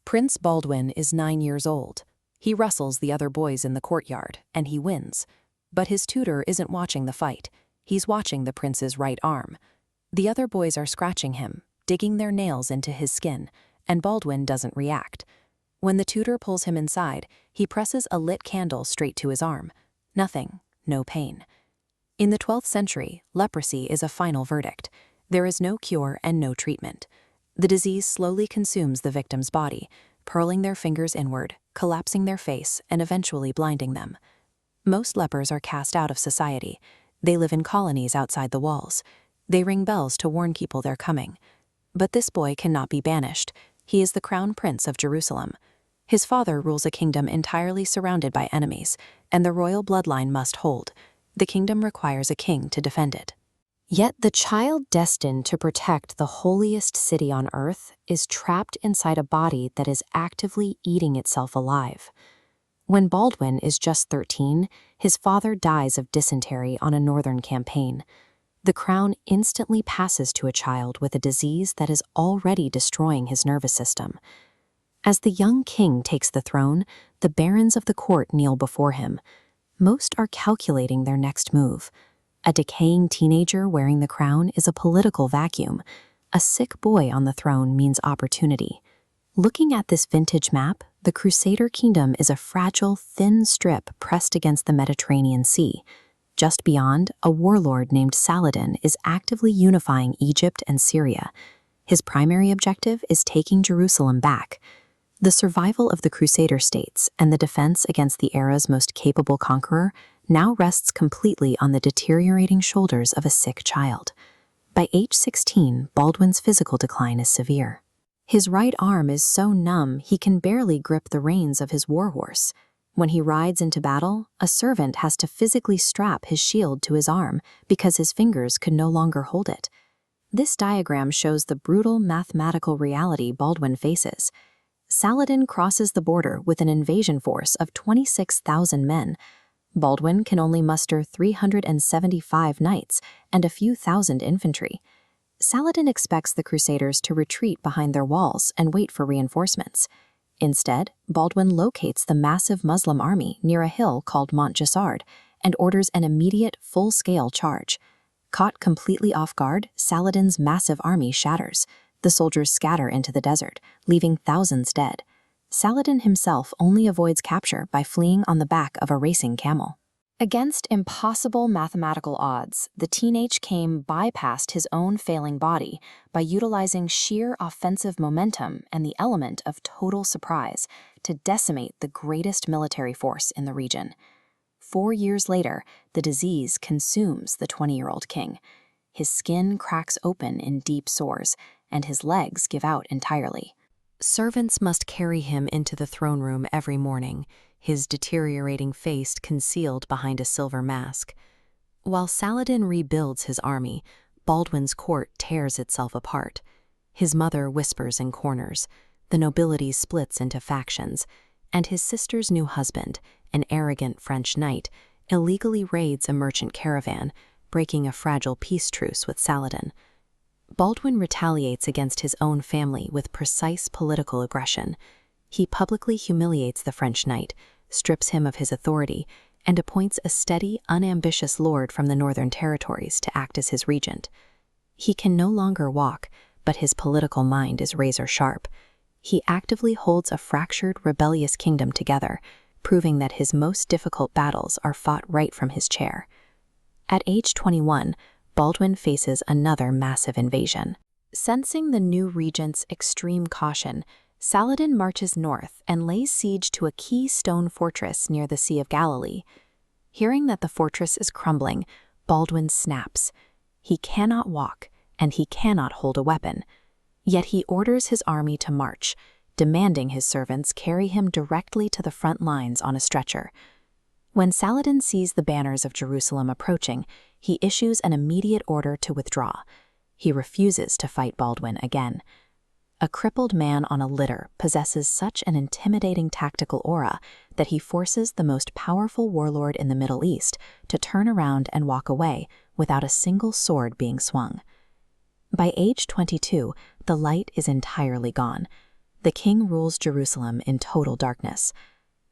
Prince Baldwin is 9 years old. He wrestles the other boys in the courtyard, and he wins. But his tutor isn't watching the fight. He's watching the prince's right arm. The other boys are scratching him, digging their nails into his skin, and Baldwin doesn't react. When the tutor pulls him inside, he presses a lit candle straight to his arm. Nothing, no pain. In the 12th century, leprosy is a final verdict. There is no cure and no treatment. The disease slowly consumes the victim's body, purling their fingers inward, collapsing their face, and eventually blinding them. Most lepers are cast out of society. They live in colonies outside the walls. They ring bells to warn people they're coming. But this boy cannot be banished. He is the crown prince of Jerusalem. His father rules a kingdom entirely surrounded by enemies, and the royal bloodline must hold. The kingdom requires a king to defend it. Yet the child destined to protect the holiest city on earth is trapped inside a body that is actively eating itself alive. When Baldwin is just 13, his father dies of dysentery on a northern campaign. The crown instantly passes to a child with a disease that is already destroying his nervous system. As the young king takes the throne, the barons of the court kneel before him. Most are calculating their next move. A decaying teenager wearing the crown is a political vacuum. A sick boy on the throne means opportunity. Looking at this vintage map, the Crusader kingdom is a fragile, thin strip pressed against the Mediterranean Sea. Just beyond, a warlord named Saladin is actively unifying Egypt and Syria. His primary objective is taking Jerusalem back. The survival of the Crusader states and the defense against the era's most capable conqueror now rests completely on the deteriorating shoulders of a sick child. By age 16, Baldwin's physical decline is severe. His right arm is so numb he can barely grip the reins of his warhorse. When he rides into battle, a servant has to physically strap his shield to his arm because his fingers could no longer hold it. This diagram shows the brutal mathematical reality Baldwin faces. Saladin crosses the border with an invasion force of 26,000 men. Baldwin can only muster 375 knights and a few thousand infantry. Saladin expects the Crusaders to retreat behind their walls and wait for reinforcements. Instead, Baldwin locates the massive Muslim army near a hill called Mont Jassard and orders an immediate, full-scale charge. Caught completely off guard, Saladin's massive army shatters. The soldiers scatter into the desert, leaving thousands dead. Saladin himself only avoids capture by fleeing on the back of a racing camel. Against impossible mathematical odds, the teenage king bypassed his own failing body by utilizing sheer offensive momentum and the element of total surprise to decimate the greatest military force in the region. 4 years later, the disease consumes the 20-year-old king. His skin cracks open in deep sores, and his legs give out entirely. Servants must carry him into the throne room every morning, his deteriorating face concealed behind a silver mask. While Saladin rebuilds his army, Baldwin's court tears itself apart. His mother whispers in corners, the nobility splits into factions, and his sister's new husband, an arrogant French knight, illegally raids a merchant caravan, breaking a fragile peace truce with Saladin. Baldwin retaliates against his own family with precise political aggression. He publicly humiliates the French knight, strips him of his authority, and appoints a steady, unambitious lord from the northern territories to act as his regent. He can no longer walk, but his political mind is razor-sharp. He actively holds a fractured, rebellious kingdom together, proving that his most difficult battles are fought right from his chair. At age 21, Baldwin faces another massive invasion. Sensing the new regent's extreme caution, Saladin marches north and lays siege to a key stone fortress near the Sea of Galilee. Hearing that the fortress is crumbling, Baldwin snaps. He cannot walk, and he cannot hold a weapon. Yet he orders his army to march, demanding his servants carry him directly to the front lines on a stretcher. When Saladin sees the banners of Jerusalem approaching, he issues an immediate order to withdraw. He refuses to fight Baldwin again. A crippled man on a litter possesses such an intimidating tactical aura that he forces the most powerful warlord in the Middle East to turn around and walk away without a single sword being swung. By age 22, the light is entirely gone. the king rules Jerusalem in total darkness.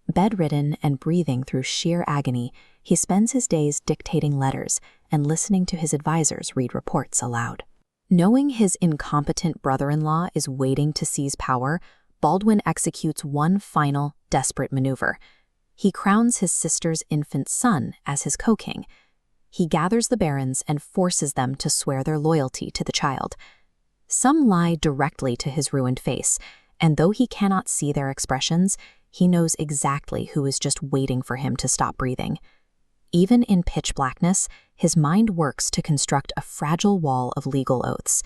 Bedridden and breathing through sheer agony, he spends his days dictating letters and listening to his advisors read reports aloud. Knowing his incompetent brother-in-law is waiting to seize power, Baldwin executes one final, desperate maneuver. He crowns his sister's infant son as his co-king. He gathers the barons and forces them to swear their loyalty to the child. Some lie directly to his ruined face, and though he cannot see their expressions, he knows exactly who is just waiting for him to stop breathing. Even in pitch blackness, his mind works to construct a fragile wall of legal oaths.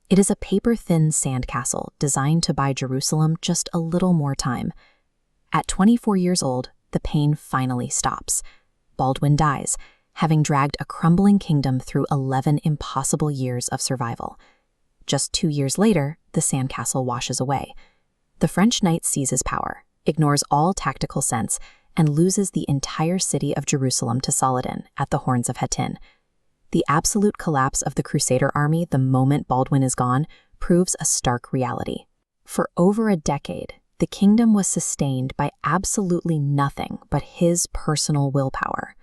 It is a paper-thin sandcastle designed to buy Jerusalem just a little more time. At 24 years old, the pain finally stops. Baldwin dies, having dragged a crumbling kingdom through 11 impossible years of survival. Just 2 years later, the sandcastle washes away. The French knight seizes power, ignores all tactical sense, and loses the entire city of Jerusalem to Saladin at the Horns of Hattin. The absolute collapse of the Crusader army the moment Baldwin is gone proves a stark reality. For over a decade, the kingdom was sustained by absolutely nothing but his personal willpower.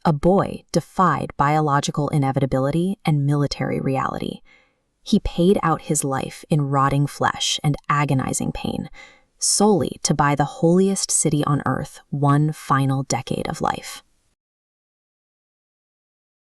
A boy defied biological inevitability and military reality. He paid out his life in rotting flesh and agonizing pain, solely to buy the holiest city on earth one final decade of life.